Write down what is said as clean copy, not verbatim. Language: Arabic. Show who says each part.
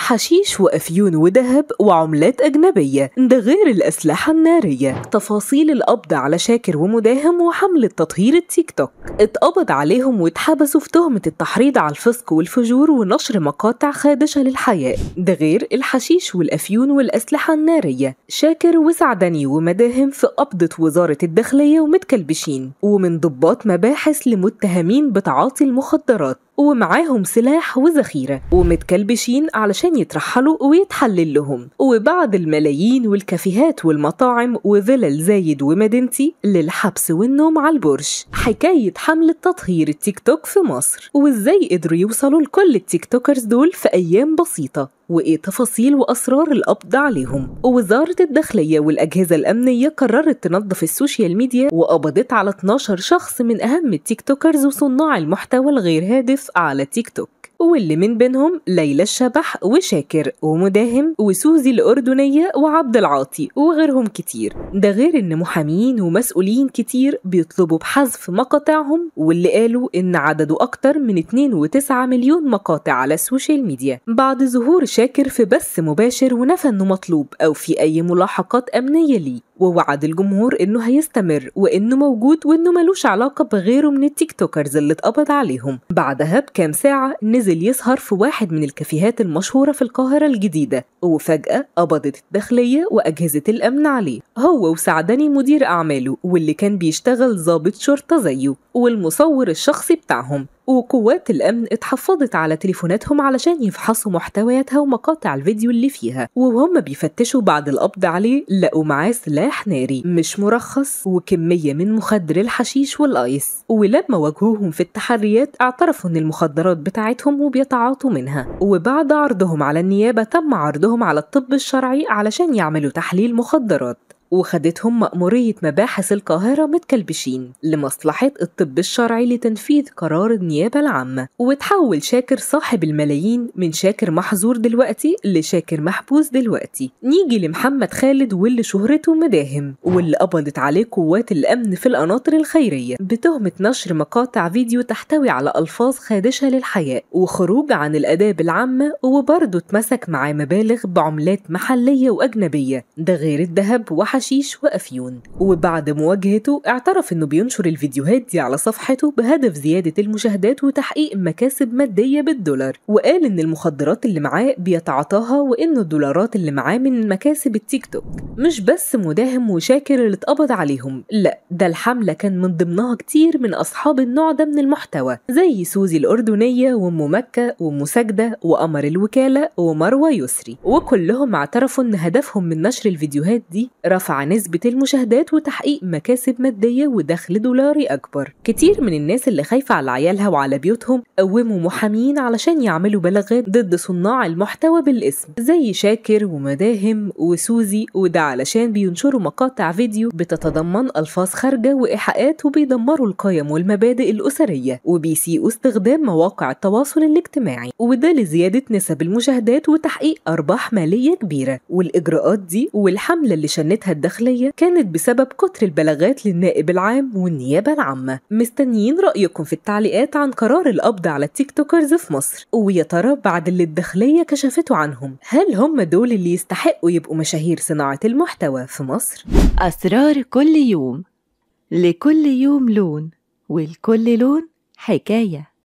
Speaker 1: حشيش وأفيون وذهب وعملات أجنبية، ده غير الأسلحة النارية. تفاصيل القبض على شاكر ومداهم وحملة تطهير التيك توك. اتقبض عليهم واتحبسوا في تهمة التحريض على الفسق والفجور ونشر مقاطع خادشة للحياء، ده غير الحشيش والأفيون والأسلحة النارية. شاكر وسعدني ومداهم في قبضة وزارة الداخلية ومتكلبشين، ومن ضباط مباحث لمتهمين بتعاطي المخدرات، ومعاهم سلاح وذخيرة، ومتكلبشين علشان يترحلوا ويتحلل لهم. وبعد الملايين والكافيهات والمطاعم وفلل زايد ومدينتي للحبس والنوم على البرج. حكاية حملة تطهير التيك توك في مصر، وإزاي قدروا يوصلوا لكل التيك توكرز دول في أيام بسيطة، وإيه تفاصيل وأسرار القبض عليهم. ووزارة الداخلية والأجهزة الأمنية قررت تنظف السوشيال ميديا وقبضت على 12 شخص من أهم التيك توكرز وصناع المحتوى الغير هادف على تيك توك، واللي من بينهم ليلى الشبح وشاكر ومداهم وسوزي الأردنية وعبد العاطي وغيرهم كتير. ده غير إن محامين ومسؤولين كتير بيطلبوا بحذف مقاطعهم، واللي قالوا إن عدده أكتر من 2.9 مليون مقاطع على السوشيال ميديا بعد ظهور شاكر في بث مباشر، ونفى إنه مطلوب أو في أي ملاحقات أمنية ليه، ووعد الجمهور إنه هيستمر وإنه موجود وإنه ملوش علاقة بغيره من التيك توكرز اللي اتقبض عليهم. بعدها بكام ساعة نزل يسهر في واحد من الكافيهات المشهورة في القاهرة الجديدة، وفجأة قبضت الداخلية وأجهزة الأمن عليه، هو وسعدني مدير أعماله واللي كان بيشتغل ضابط شرطة زيه والمصور الشخصي بتاعهم. وقوات الأمن اتحفظت على تليفوناتهم علشان يفحصوا محتوياتها ومقاطع الفيديو اللي فيها، وهم بيفتشوا بعد القبض عليه لقوا معاه سلاح ناري مش مرخص وكمية من مخدر الحشيش والآيس. ولما واجهوهم في التحريات اعترفوا ان المخدرات بتاعتهم وبيتعاطوا منها. وبعد عرضهم على النيابة تم عرضهم على الطب الشرعي علشان يعملوا تحليل مخدرات، وخدتهم مأمورية مباحث القاهرة متكلبشين لمصلحة الطب الشرعي لتنفيذ قرار النيابة العامة. وتحول شاكر صاحب الملايين من شاكر محظور دلوقتي لشاكر محبوس دلوقتي. نيجي لمحمد خالد واللي شهرته مداهم، واللي قبضت عليه قوات الأمن في القناطر الخيرية بتهمة نشر مقاطع فيديو تحتوي على ألفاظ خادشة للحياء وخروج عن الآداب العامة، وبرضه اتمسك معاه مبالغ بعملات محلية وأجنبية، ده غير الذهب حشيش وأفيون. وبعد مواجهته اعترف انه بينشر الفيديوهات دي على صفحته بهدف زيادة المشاهدات وتحقيق مكاسب مادية بالدولار، وقال ان المخدرات اللي معاه بيتعاطاها وانه الدولارات اللي معاه من مكاسب التيك توك. مش بس مداهم وشاكر اللي اتقبض عليهم، لا ده الحملة كان من ضمنها كتير من اصحاب النوع ده من المحتوى زي سوزي الأردنية وأم مكة وأم سجدة وقمر الوكالة ومروة يسري، وكلهم اعترفوا ان هدفهم من نشر الفيديوهات دي رفع نسبة المشاهدات وتحقيق مكاسب مادية ودخل دولاري أكبر. كتير من الناس اللي خايفة على عيالها وعلى بيوتهم قوموا محامين علشان يعملوا بلاغات ضد صناع المحتوى بالاسم زي شاكر ومداهم وسوزي، وده علشان بينشروا مقاطع فيديو بتتضمن ألفاظ خارجة وإيحاءات وبيدمروا القيم والمبادئ الأسرية وبيسيئوا استخدام مواقع التواصل الاجتماعي، وده لزيادة نسب المشاهدات وتحقيق أرباح مالية كبيرة. والإجراءات دي والحملة اللي شنتها الداخلية كانت بسبب كتر البلاغات للنائب العام والنيابة العامة. مستنيين رأيكم في التعليقات عن قرار القبض على التيك توكرز في مصر، ويا ترى بعد اللي الداخلية كشفته عنهم هل هم دول اللي يستحقوا يبقوا مشاهير صناعة المحتوى في مصر؟
Speaker 2: أسرار كل يوم، لكل يوم لون، ولكل لون حكاية.